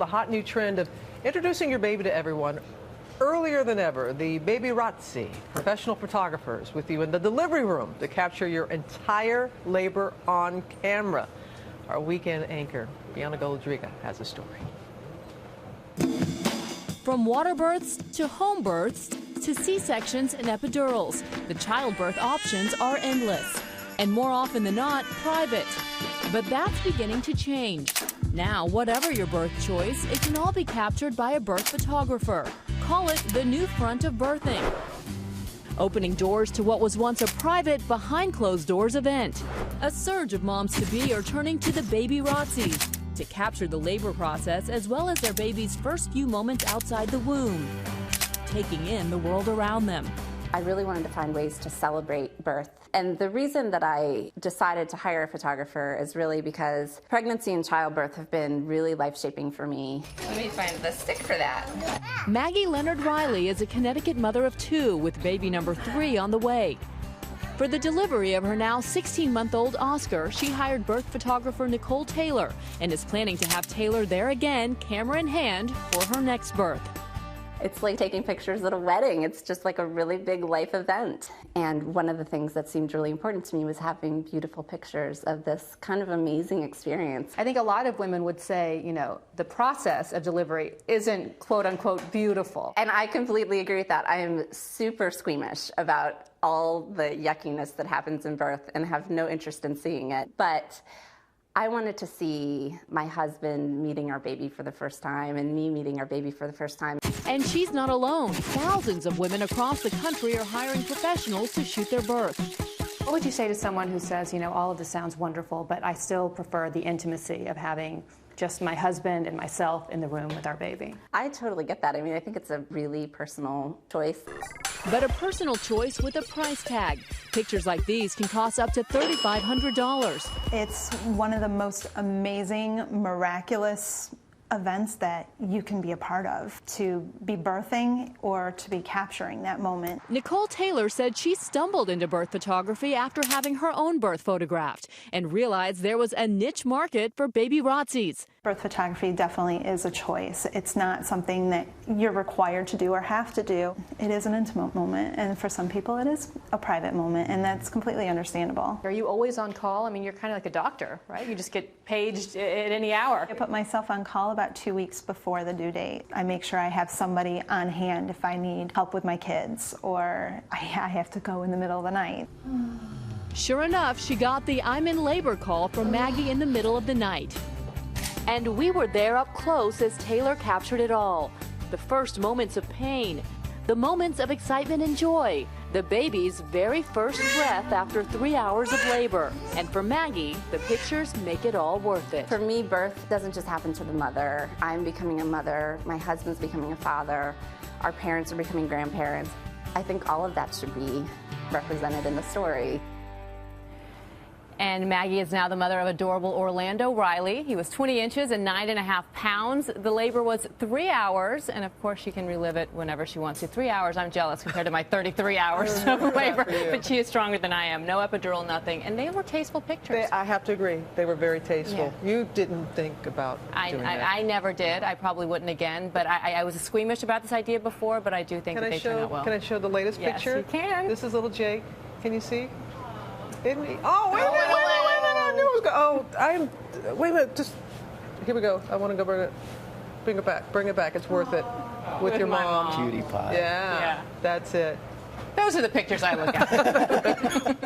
The hot new trend of introducing your baby to everyone earlier than ever. The babyrazzi, professional photographers with you in the delivery room to capture your entire labor on camera. Our weekend anchor, Bianca Goldriga, has a story. From water births to home births to C-sections and epidurals, the childbirth options are endless. And more often than not, private. But that's beginning to change. Now, whatever your birth choice, it can all be captured by a birth photographer. Call it the new front of birthing. Opening doors to what was once a private, behind-closed-doors event. A surge of moms-to-be are turning to the babyrazzis to capture the labor process as well as their baby's first few moments outside the womb, taking in the world around them. I really wanted to find ways to celebrate birth. And the reason that I decided to hire a photographer is really because pregnancy and childbirth have been really life-shaping for me. Let me find the stick for that. Maggie Leonard Riley is a Connecticut mother of 2 with baby number 3 on the way. For the delivery of her now 16-month-old Oscar, she hired birth photographer Nicole Taylor and is planning to have Taylor there again, camera in hand, for her next birth. It's like taking pictures at a wedding. It's just like a really big life event. And one of the things that seemed really important to me was having beautiful pictures of this kind of amazing experience. I think a lot of women would say, you know, the process of delivery isn't quote unquote beautiful. And I completely agree with that. I am super squeamish about all the yuckiness that happens in birth and have no interest in seeing it. But I wanted to see my husband meeting our baby for the first time and me meeting our baby for the first time. And she's not alone. Thousands of women across the country are hiring professionals to shoot their birth. What would you say to someone who says, you know, all of this sounds wonderful, but I still prefer the intimacy of having just my husband and myself in the room with our baby? I totally get that. I mean, I think it's a really personal choice. But a personal choice with a price tag. Pictures like these can cost up to $3,500. It's one of the most amazing, miraculous events that you can be a part of, to be birthing or to be capturing that moment. Nicole Taylor said she stumbled into birth photography after having her own birth photographed and realized there was a niche market for babyrazzis. Birth photography definitely is a choice. It's not something that you're required to do or have to do. It is an intimate moment, and for some people it is a private moment, and that's completely understandable. Are you always on call? I mean, you're kind of like a doctor, right? You just get paged at any hour. I put myself on call about 2 weeks before the due date. I make sure I have somebody on hand if I need help with my kids or I have to go in the middle of the night. Sure enough, she got the "I'm in labor" call from Maggie in the middle of the night. And we were there up close as Taylor captured it all. The first moments of pain, the moments of excitement and joy, the baby's very first breath after 3 hours of labor. And for Maggie, the pictures make it all worth it. For me, birth doesn't just happen to the mother. I'm becoming a mother, my husband's becoming a father, our parents are becoming grandparents. I think all of that should be represented in the story. And Maggie is now the mother of adorable Orlando Riley. He was 20 inches and 9.5 pounds. The labor was 3 hours, and of course she can relive it whenever she wants to. 3 hours, I'm jealous compared to my 33 hours of labor, but she is stronger than I am. No epidural, nothing. And they were tasteful pictures. I have to agree. They were very tasteful. Yeah. You didn't think about doing that. I never did. I probably wouldn't again, but I was squeamish about this idea before, but I do think that they turned out well. Can I show the latest picture? Yes, you can. This is little Jake. Can you see? Isn't he? Oh, wait a minute, I knew it was wait a minute, just, here we go. I want to go bring it back. It's worth it with your mom. Cutie pie. Yeah, that's it. Those are the pictures I look at.